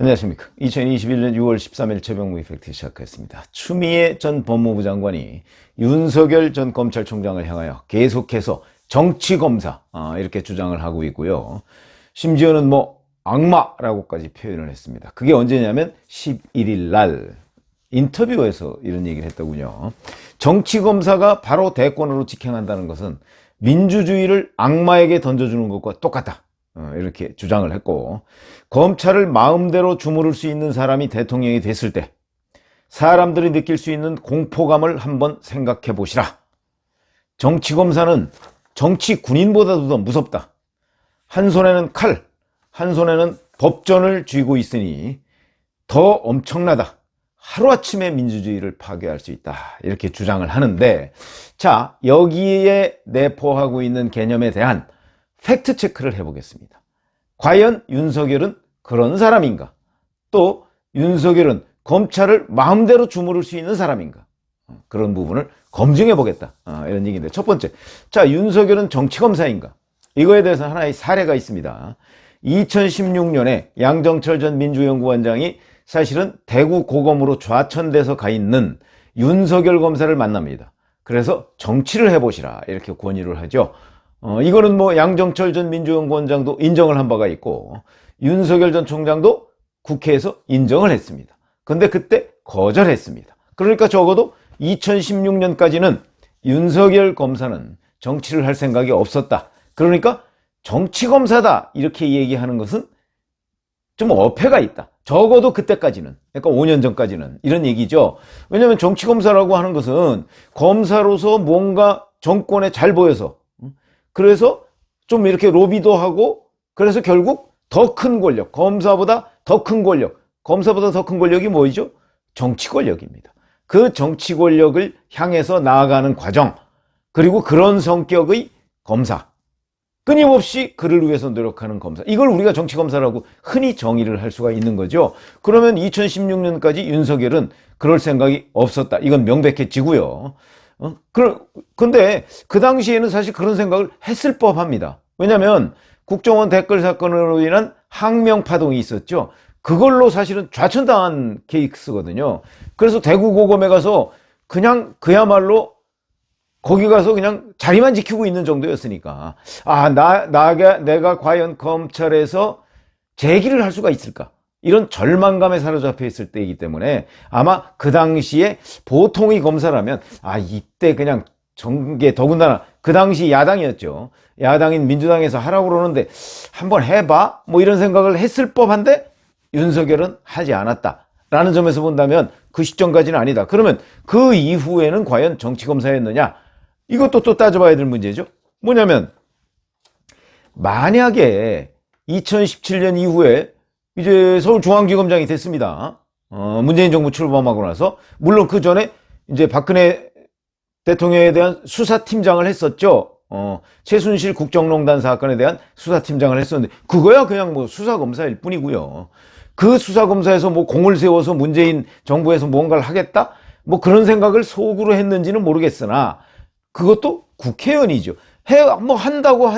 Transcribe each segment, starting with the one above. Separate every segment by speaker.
Speaker 1: 안녕하십니까. 2021년 6월 13일 최병무 이펙트 시작했습니다. 추미애 전 법무부 장관이 윤석열 전 검찰총장을 향하여 계속해서 정치검사 이렇게 주장을 하고 있고요. 심지어는 악마라고까지 표현을 했습니다. 그게 언제냐면 11일 날 인터뷰에서 이런 얘기를 했더군요. 정치검사가 바로 대권으로 직행한다는 것은 민주주의를 악마에게 던져주는 것과 똑같다. 이렇게 주장을 했고, 검찰을 마음대로 주무를 수 있는 사람이 대통령이 됐을 때 사람들이 느낄 수 있는 공포감을 한번 생각해 보시라. 정치검사는 정치 군인보다도 더 무섭다. 한 손에는 칼, 한 손에는 법전을 쥐고 있으니 더 엄청나다. 하루아침에 민주주의를 파괴할 수 있다. 이렇게 주장을 하는데, 자, 여기에 내포하고 있는 개념에 대한 팩트 체크를 해보겠습니다. 과연 윤석열은 그런 사람인가? 또 윤석열은 검찰을 마음대로 주무를 수 있는 사람인가? 그런 부분을 검증해 보겠다. 이런 얘기인데, 첫 번째, 자, 윤석열은 정치검사인가? 이거에 대해서 하나의 사례가 있습니다. 2016년에 양정철 전 민주연구원장이 사실은 대구 고검으로 좌천돼서 가 있는 윤석열 검사를 만납니다. 그래서 정치를 해보시라 이렇게 권유를 하죠. 이거는 양정철 전 민주연구원장도 인정을 한 바가 있고, 윤석열 전 총장도 국회에서 인정을 했습니다. 근데 그때 거절했습니다. 그러니까 적어도 2016년까지는 윤석열 검사는 정치를 할 생각이 없었다. 그러니까 정치검사다 이렇게 얘기하는 것은 좀 어폐가 있다. 적어도 그때까지는, 그러니까 5년 전까지는 이런 얘기죠. 왜냐하면 정치검사라고 하는 것은 검사로서 뭔가 정권에 잘 보여서, 그래서 좀 이렇게 로비도 하고, 그래서 결국 더 큰 권력, 검사보다 더 큰 권력, 검사보다 더 큰 권력이 뭐이죠? 정치 권력입니다. 그 정치 권력을 향해서 나아가는 과정, 그리고 그런 성격의 검사, 끊임없이 그를 위해서 노력하는 검사, 이걸 우리가 정치검사라고 흔히 정의를 할 수가 있는 거죠. 그러면 2016년까지 윤석열은 그럴 생각이 없었다. 이건 명백해지고요. 근데 그 당시에는 사실 그런 생각을 했을 법합니다. 왜냐하면 국정원 댓글 사건으로 인한 항명 파동이 있었죠. 그걸로 사실은 좌천당한 케이스거든요. 그래서 대구 고검에 가서 그냥 그야말로 거기 가서 그냥 자리만 지키고 있는 정도였으니까, 내가 과연 검찰에서 재기를 할 수가 있을까? 이런 절망감에 사로잡혀 있을 때이기 때문에 아마 그 당시에 보통의 검사라면 이때 그냥 더군다나 그 당시 야당이었죠. 야당인 민주당에서 하라고 그러는데 한번 해봐? 이런 생각을 했을 법한데 윤석열은 하지 않았다. 라는 점에서 본다면 그 시점까지는 아니다. 그러면 그 이후에는 과연 정치검사였느냐? 이것도 또 따져봐야 될 문제죠. 뭐냐면, 만약에 2017년 이후에 이제 서울중앙지검장이 됐습니다. 문재인 정부 출범하고 나서, 물론 그 전에 이제 박근혜 대통령에 대한 수사팀장을 했었죠. 최순실 국정농단 사건에 대한 수사팀장을 했었는데, 그거야 그냥 수사검사일 뿐이고요. 그 수사검사에서 공을 세워서 문재인 정부에서 뭔가를 하겠다? 그런 생각을 속으로 했는지는 모르겠으나, 그것도 국회의원이죠. 한다고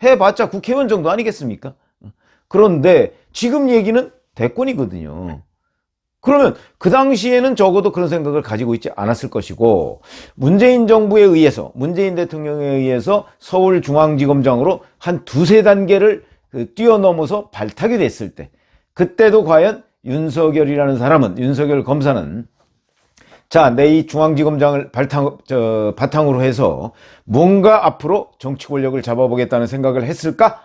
Speaker 1: 해봤자 국회의원 정도 아니겠습니까? 그런데 지금 얘기는 대권이거든요. 그러면 그 당시에는 적어도 그런 생각을 가지고 있지 않았을 것이고, 문재인 정부에 의해서, 문재인 대통령에 의해서 서울중앙지검장으로 한 두세 단계를 뛰어넘어서 발탁이 됐을 때, 그때도 과연 윤석열 검사는 내 이 중앙지검장을 바탕으로 해서 뭔가 앞으로 정치 권력을 잡아보겠다는 생각을 했을까?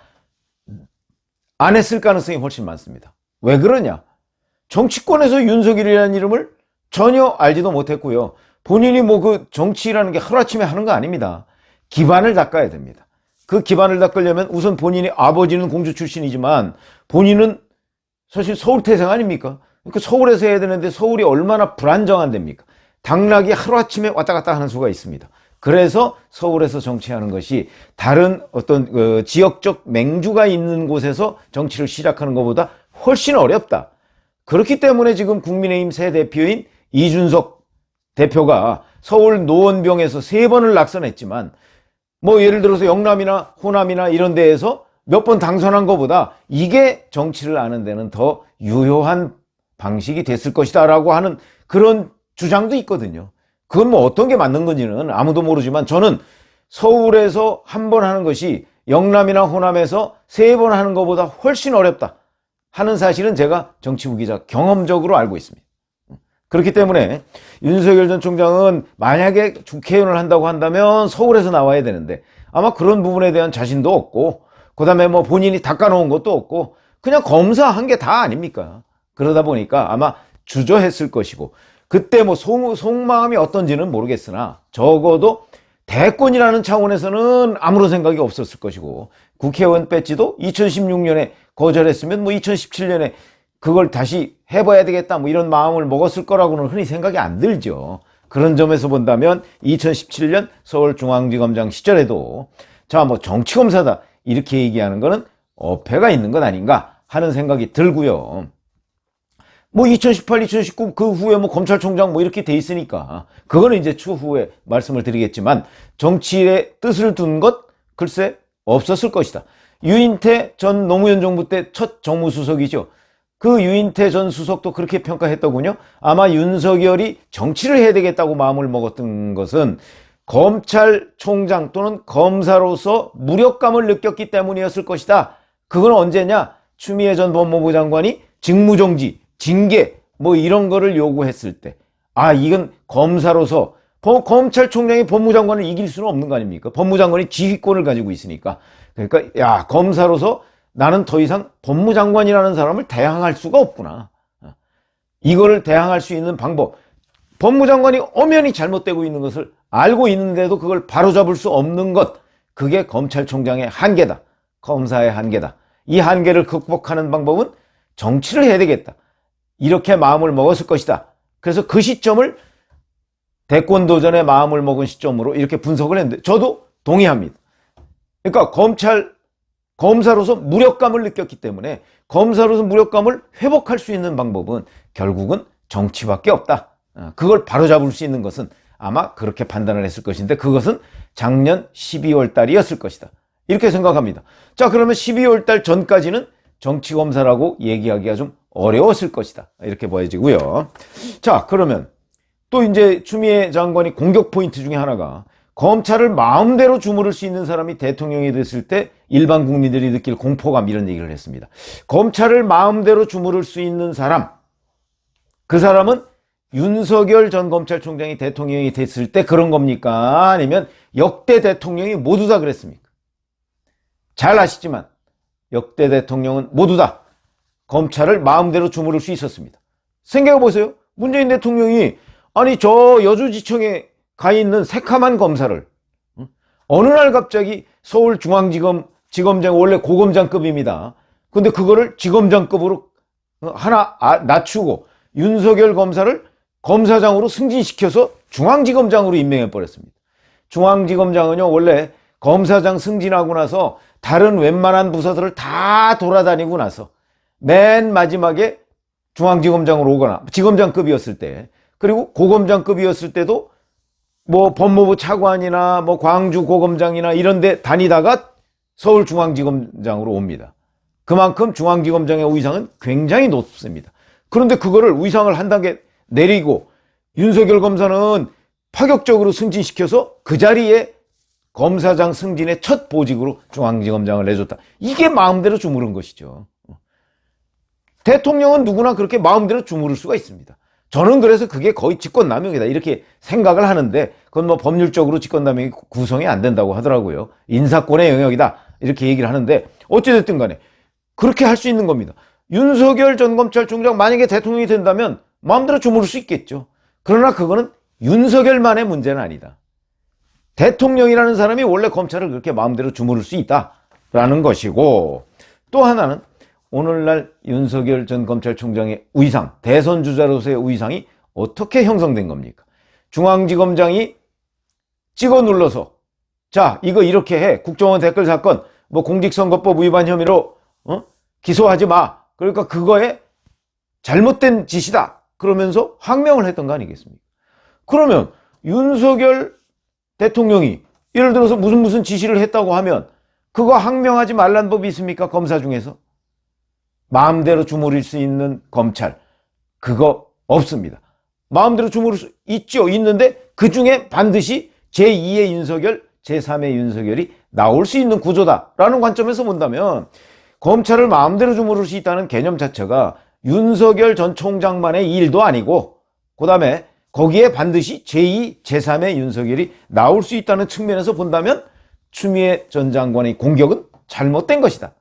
Speaker 1: 안 했을 가능성이 훨씬 많습니다. 왜 그러냐? 정치권에서 윤석열이라는 이름을 전혀 알지도 못했고요. 본인이 그 정치라는 게 하루아침에 하는 거 아닙니다. 기반을 닦아야 됩니다. 그 기반을 닦으려면 우선 본인이 아버지는 공주 출신이지만 본인은 사실 서울 태생 아닙니까? 그러니까 서울에서 해야 되는데 서울이 얼마나 불안정한 데입니까? 당락이 하루아침에 왔다 갔다 하는 수가 있습니다. 그래서 서울에서 정치하는 것이 다른 어떤 지역적 맹주가 있는 곳에서 정치를 시작하는 것보다 훨씬 어렵다. 그렇기 때문에 지금 국민의힘 새 대표인 이준석 대표가 서울 노원병에서 3번을 낙선했지만 예를 들어서 영남이나 호남이나 이런 데에서 몇 번 당선한 것보다 이게 정치를 아는 데는 더 유효한 방식이 됐을 것이다 라고 하는 그런 주장도 있거든요. 그건 뭐 어떤 게 맞는 건지는 아무도 모르지만 저는 서울에서 한 번 하는 것이 영남이나 호남에서 3번 하는 것보다 훨씬 어렵다 하는 사실은 제가 정치부 기자 경험적으로 알고 있습니다. 그렇기 때문에 윤석열 전 총장은 만약에 국회의원을 한다고 한다면 서울에서 나와야 되는데 아마 그런 부분에 대한 자신도 없고 그 다음에 뭐 본인이 닦아놓은 것도 없고 그냥 검사한 게 다 아닙니까? 그러다 보니까 아마 주저했을 것이고 그때 뭐 속마음이 어떤지는 모르겠으나 적어도 대권이라는 차원에서는 아무런 생각이 없었을 것이고 국회의원 배지도 2016년에 거절했으면 뭐 2017년에 그걸 다시 해봐야 되겠다 뭐 이런 마음을 먹었을 거라고는 흔히 생각이 안 들죠. 그런 점에서 본다면 2017년 서울중앙지검장 시절에도 자 뭐 정치검사다 이렇게 얘기하는 거는 어폐가 있는 것 아닌가 하는 생각이 들고요. 뭐 2018, 2019 그 후에 뭐 검찰총장 뭐 이렇게 돼 있으니까 그거는 이제 추후에 말씀을 드리겠지만 정치의 뜻을 둔 것 글쎄 없었을 것이다. 유인태 전 노무현 정부 때 첫 정무수석이죠. 그 유인태 전 수석도 그렇게 평가했더군요. 아마 윤석열이 정치를 해야 되겠다고 마음을 먹었던 것은 검찰총장 또는 검사로서 무력감을 느꼈기 때문이었을 것이다. 그건 언제냐? 추미애 전 법무부 장관이 직무정지, 징계 뭐 이런 거를 요구했을 때 아 이건 검사로서 검찰총장이 법무장관을 이길 수는 없는 거 아닙니까? 법무장관이 지휘권을 가지고 있으니까 그러니까 야 검사로서 나는 더 이상 법무장관이라는 사람을 대항할 수가 없구나. 이거를 대항할 수 있는 방법 법무장관이 엄연히 잘못되고 있는 것을 알고 있는데도 그걸 바로잡을 수 없는 것 그게 검찰총장의 한계다. 검사의 한계다. 이 한계를 극복하는 방법은 정치를 해야 되겠다. 이렇게 마음을 먹었을 것이다. 그래서 그 시점을 대권 도전에 마음을 먹은 시점으로 이렇게 분석을 했는데 저도 동의합니다. 그러니까 검사로서 무력감을 느꼈기 때문에 검사로서 무력감을 회복할 수 있는 방법은 결국은 정치밖에 없다. 그걸 바로잡을 수 있는 것은 아마 그렇게 판단을 했을 것인데 그것은 작년 12월 달이었을 것이다. 이렇게 생각합니다. 자, 그러면 12월 달 전까지는 정치검사라고 얘기하기가 좀 어려웠을 것이다. 이렇게 보여지고요. 자, 그러면 또 이제 추미애 장관이 공격 포인트 중에 하나가 검찰을 마음대로 주무를 수 있는 사람이 대통령이 됐을 때 일반 국민들이 느낄 공포감 이런 얘기를 했습니다. 검찰을 마음대로 주무를 수 있는 사람, 그 사람은 윤석열 전 검찰총장이 대통령이 됐을 때 그런 겁니까? 아니면 역대 대통령이 모두 다 그랬습니까? 잘 아시지만 역대 대통령은 모두 다 검찰을 마음대로 주무를 수 있었습니다. 생각해보세요. 문재인 대통령이 아니 저 여주지청에 가 있는 새카만 검사를 어느 날 갑자기 서울중앙지검장 원래 고검장급입니다. 근데 그거를 지검장급으로 하나 낮추고 윤석열 검사를 검사장으로 승진시켜서 중앙지검장으로 임명해 버렸습니다. 중앙지검장은요 원래 검사장 승진하고 나서 다른 웬만한 부서들을 다 돌아다니고 나서 맨 마지막에 중앙지검장으로 오거나 지검장급이었을 때 그리고 고검장급이었을 때도 뭐 법무부 차관이나 뭐 광주 고검장이나 이런 데 다니다가 서울중앙지검장으로 옵니다. 그만큼 중앙지검장의 위상은 굉장히 높습니다. 그런데 그거를 위상을 한 단계 내리고 윤석열 검사는 파격적으로 승진시켜서 그 자리에 검사장 승진의 첫 보직으로 중앙지검장을 내줬다. 이게 마음대로 주무른 것이죠. 대통령은 누구나 그렇게 마음대로 주무를 수가 있습니다. 저는 그래서 그게 거의 직권남용이다 이렇게 생각을 하는데 그건 뭐 법률적으로 직권남용이 구성이 안 된다고 하더라고요. 인사권의 영역이다 이렇게 얘기를 하는데 어찌됐든 간에 그렇게 할 수 있는 겁니다. 윤석열 전 검찰총장 만약에 대통령이 된다면 마음대로 주무를 수 있겠죠. 그러나 그거는 윤석열만의 문제는 아니다. 대통령이라는 사람이 원래 검찰을 그렇게 마음대로 주무를 수 있다라는 것이고 또 하나는 오늘날 윤석열 전 검찰총장의 위상, 대선 주자로서의 위상이 어떻게 형성된 겁니까? 중앙지검장이 찍어 눌러서 자 이거 이렇게 해 국정원 댓글 사건 뭐 공직선거법 위반 혐의로 기소하지 마. 그러니까 그거에 잘못된 짓이다. 그러면서 항명을 했던 거 아니겠습니까? 그러면 윤석열 대통령이 예를 들어서 무슨 지시를 했다고 하면 그거 항명하지 말란 법이 있습니까? 검사 중에서. 마음대로 주무릴 수 있는 검찰. 그거 없습니다. 마음대로 주무릴 수 있죠. 있는데 그 중에 반드시 제2의 윤석열, 제3의 윤석열이 나올 수 있는 구조다라는 관점에서 본다면 검찰을 마음대로 주무를 수 있다는 개념 자체가 윤석열 전 총장만의 일도 아니고 그 다음에 거기에 반드시 제2, 제3의 윤석열이 나올 수 있다는 측면에서 본다면 추미애 전 장관의 공격은 잘못된 것이다.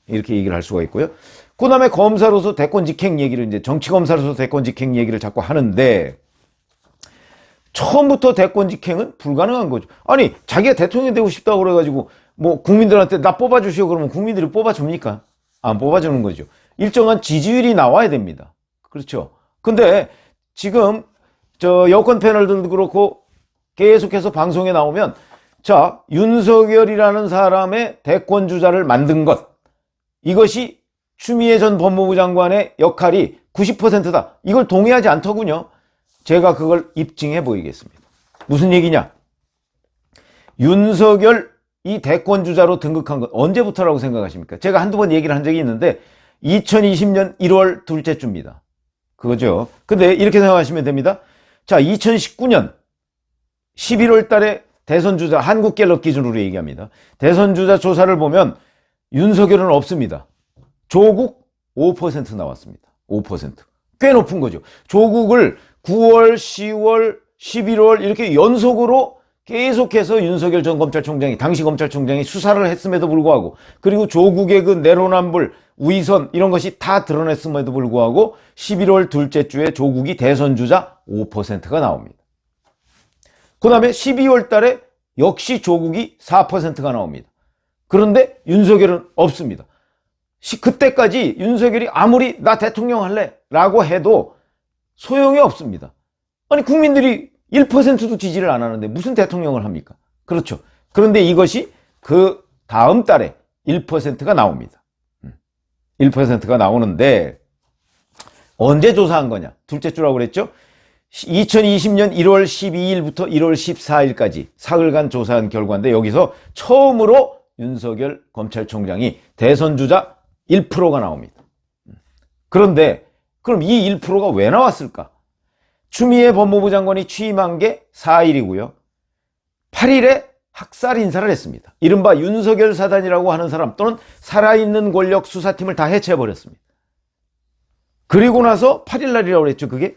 Speaker 1: 이렇게 얘기를 할 수가 있고요. 그 다음에 검사로서 대권 직행 얘기를 이제 정치검사로서 대권 직행 얘기를 자꾸 하는데 처음부터 대권 직행은 불가능한 거죠. 아니 자기가 대통령이 되고 싶다고 그래가지고 뭐 국민들한테 나 뽑아주시오 그러면 국민들이 뽑아줍니까? 안 뽑아주는 거죠. 일정한 지지율이 나와야 됩니다. 그렇죠. 근데 지금 저 여권 패널들도 그렇고 계속해서 방송에 나오면 자 윤석열이라는 사람의 대권 주자를 만든 것 이것이 추미애 전 법무부 장관의 역할이 90%다. 이걸 동의하지 않더군요. 제가 그걸 입증해 보이겠습니다. 무슨 얘기냐? 윤석열 이 대권 주자로 등극한 건 언제부터라고 생각하십니까? 제가 한두 번 얘기를 한 적이 있는데 2020년 1월 둘째 주입니다. 그거죠. 근데 이렇게 생각하시면 됩니다. 자, 2019년 11월 달에 대선 주자 한국갤럽 기준으로 얘기합니다. 대선 주자 조사를 보면 윤석열은 없습니다. 조국 5% 나왔습니다. 5%. 꽤 높은 거죠. 조국을 9월, 10월, 11월 이렇게 연속으로 계속해서 윤석열 전 검찰총장이 당시 검찰총장이 수사를 했음에도 불구하고 그리고 조국의 그 내로남불, 위선 이런 것이 다 드러냈음에도 불구하고 11월 둘째 주에 조국이 대선 주자 5%가 나옵니다. 그 다음에 12월 달에 역시 조국이 4%가 나옵니다. 그런데 윤석열은 없습니다. 그때까지 윤석열이 아무리 나 대통령 할래 라고 해도 소용이 없습니다. 아니 국민들이 1%도 지지를 안 하는데 무슨 대통령을 합니까? 그렇죠. 그런데 이것이 그 다음 달에 1%가 나옵니다. 1%가 나오는데 언제 조사한 거냐? 둘째 주라고 그랬죠? 2020년 1월 12일부터 1월 14일까지 사흘간 조사한 결과인데 여기서 처음으로 윤석열 검찰총장이 대선 주자 1%가 나옵니다. 그런데 그럼 이 1%가 왜 나왔을까? 추미애 법무부 장관이 취임한 게 4일이고요. 8일에 학살 인사를 했습니다. 이른바 윤석열 사단이라고 하는 사람 또는 살아있는 권력 수사팀을 다 해체해버렸습니다. 그리고 나서 8일 날이라고 그랬죠. 그게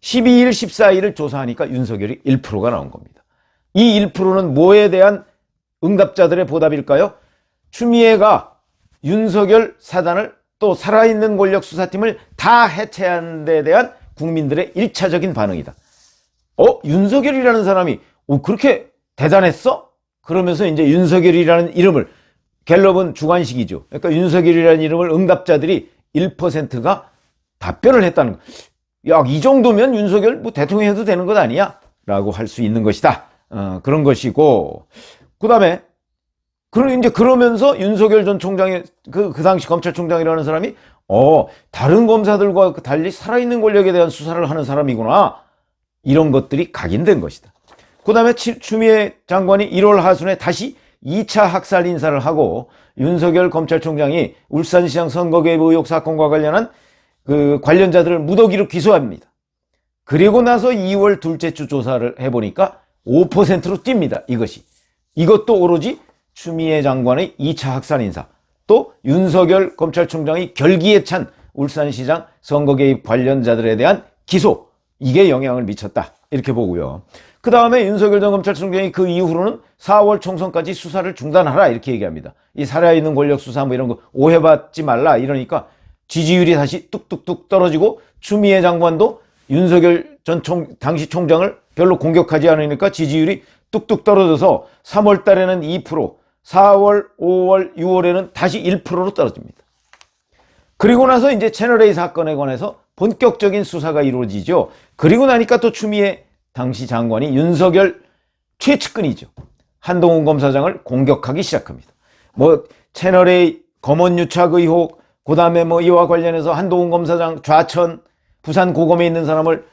Speaker 1: 12일, 14일을 조사하니까 윤석열이 1%가 나온 겁니다. 이 1%는 뭐에 대한 응답자들의 보답일까요? 추미애가 윤석열 사단을 또 살아있는 권력 수사팀을 다 해체한 데 대한 국민들의 1차적인 반응이다. 윤석열이라는 사람이 그렇게 대단했어? 그러면서 이제 윤석열이라는 이름을 갤럽은 주관식이죠. 그러니까 윤석열이라는 이름을 응답자들이 1%가 답변을 했다는 거. 야, 이 정도면 윤석열 뭐 대통령 해도 되는 것 아니야? 라고 할 수 있는 것이다. 그런 것이고. 그 다음에, 이제 그러면서 윤석열 전 총장의, 그 당시 검찰총장이라는 사람이, 다른 검사들과 달리 살아있는 권력에 대한 수사를 하는 사람이구나. 이런 것들이 각인된 것이다. 그 다음에 추미애 장관이 1월 하순에 다시 2차 학살 인사를 하고 윤석열 검찰총장이 울산시장 선거 개입 의혹 사건과 관련한 그 관련자들을 무더기로 기소합니다. 그리고 나서 2월 둘째 주 조사를 해보니까 5%로 뜁니다. 이것도 오로지 추미애 장관의 2차 학살 인사, 또 윤석열 검찰총장이 결기에 찬 울산시장 선거 개입 관련자들에 대한 기소, 이게 영향을 미쳤다. 이렇게 보고요. 그 다음에 윤석열 전 검찰총장이 그 이후로는 4월 총선까지 수사를 중단하라 이렇게 얘기합니다. 이 살아있는 권력 수사 뭐 이런 거 오해받지 말라 이러니까 지지율이 다시 뚝뚝뚝 떨어지고 추미애 장관도 윤석열 전 당시 총장을 별로 공격하지 않으니까 지지율이 뚝뚝 떨어져서 3월 달에는 2%, 4월, 5월, 6월에는 다시 1%로 떨어집니다. 그리고 나서 이제 채널A 사건에 관해서 본격적인 수사가 이루어지죠. 그리고 나니까 또 추미애 당시 장관이 윤석열 최측근이죠. 한동훈 검사장을 공격하기 시작합니다. 뭐 채널A 검언유착 의혹, 그 다음에 뭐 이와 관련해서 한동훈 검사장 좌천, 부산 고검에 있는 사람을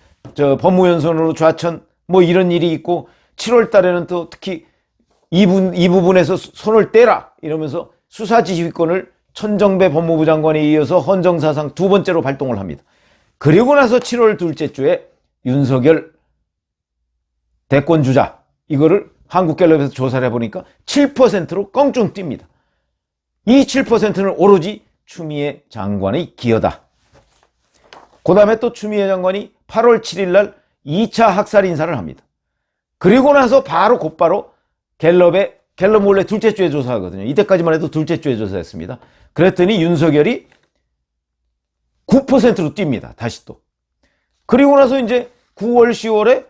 Speaker 1: 법무연수원으로 좌천, 뭐 이런 일이 있고 7월 달에는 또 특히 이 부분에서 손을 떼라 이러면서 수사지휘권을 천정배 법무부 장관에 이어서 헌정사상 두 번째로 발동을 합니다. 그리고 나서 7월 둘째 주에 윤석열 대권주자 이거를 한국갤럽에서 조사를 해보니까 7%로 껑충 뜁니다. 이 7%는 오로지 추미애 장관의 기여다. 그 다음에 또 추미애 장관이 8월 7일 날 2차 학살 인사를 합니다. 그리고 나서 곧바로 갤럽 원래 둘째 주에 조사하거든요. 이때까지만 해도 둘째 주에 조사했습니다. 그랬더니 윤석열이 9%로 뜁니다. 다시 또. 그리고 나서 이제 9월, 10월에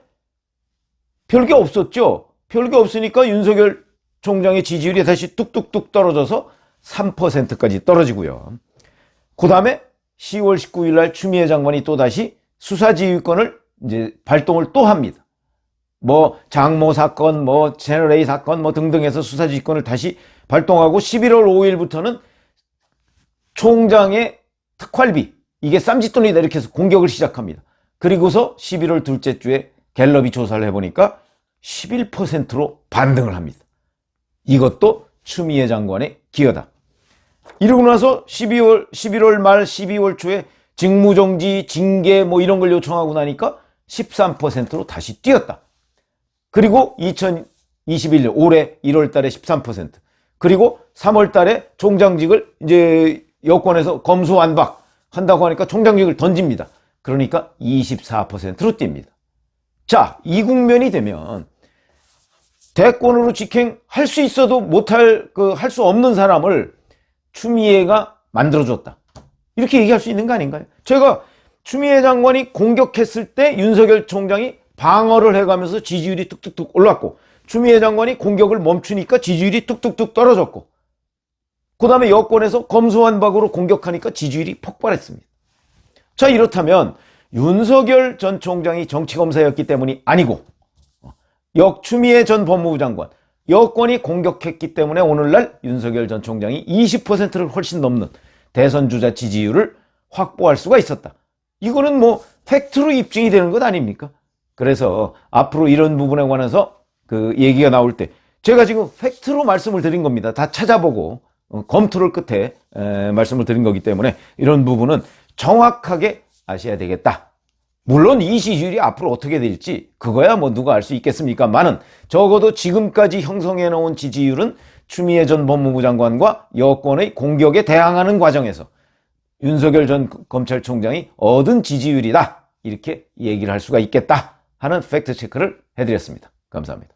Speaker 1: 별게 없었죠. 별게 없으니까 윤석열 총장의 지지율이 다시 뚝뚝뚝 떨어져서 3%까지 떨어지고요. 그 다음에 10월 19일 날 추미애 장관이 또 다시 수사지휘권을 이제 발동을 또 합니다. 장모 사건, 채널A 사건, 등등 해서 수사지휘권을 다시 발동하고 11월 5일부터는 총장의 특활비, 이게 쌈짓돈이다 이렇게 해서 공격을 시작합니다. 그리고서 11월 둘째 주에 갤럽이 조사를 해보니까 11%로 반등을 합니다. 이것도 추미애 장관의 기여다. 이러고 나서 11월 말 12월 초에 직무정지, 징계 이런 걸 요청하고 나니까 13%로 다시 뛰었다. 그리고 2021년 올해 1월 달에 13%. 그리고 3월 달에 총장직을 이제 여권에서 검수완박 한다고 하니까 총장직을 던집니다. 그러니까 24%로 뜁니다. 자, 이 국면이 되면 대권으로 직행할 수 있어도 할 수 없는 사람을 추미애가 만들어줬다. 이렇게 얘기할 수 있는 거 아닌가요? 제가 추미애 장관이 공격했을 때 윤석열 총장이 방어를 해가면서 지지율이 뚝뚝뚝 올랐고, 추미애 장관이 공격을 멈추니까 지지율이 뚝뚝뚝 떨어졌고, 그 다음에 여권에서 검수완박으로 공격하니까 지지율이 폭발했습니다. 자, 이렇다면 윤석열 전 총장이 정치검사였기 때문이 아니고 추미애 전 법무부 장관, 여권이 공격했기 때문에 오늘날 윤석열 전 총장이 20%를 훨씬 넘는 대선 주자 지지율을 확보할 수가 있었다. 이거는 팩트로 입증이 되는 것 아닙니까? 그래서 앞으로 이런 부분에 관해서 얘기가 나올 때 제가 지금 팩트로 말씀을 드린 겁니다. 다 찾아보고 검토를 끝에 말씀을 드린 거기 때문에 이런 부분은 정확하게 아셔야 되겠다. 물론 이 지지율이 앞으로 어떻게 될지 그거야 누가 알 수 있겠습니까만은 적어도 지금까지 형성해 놓은 지지율은 추미애 전 법무부 장관과 여권의 공격에 대항하는 과정에서 윤석열 전 검찰총장이 얻은 지지율이다. 이렇게 얘기를 할 수가 있겠다 하는 팩트 체크를 해드렸습니다. 감사합니다.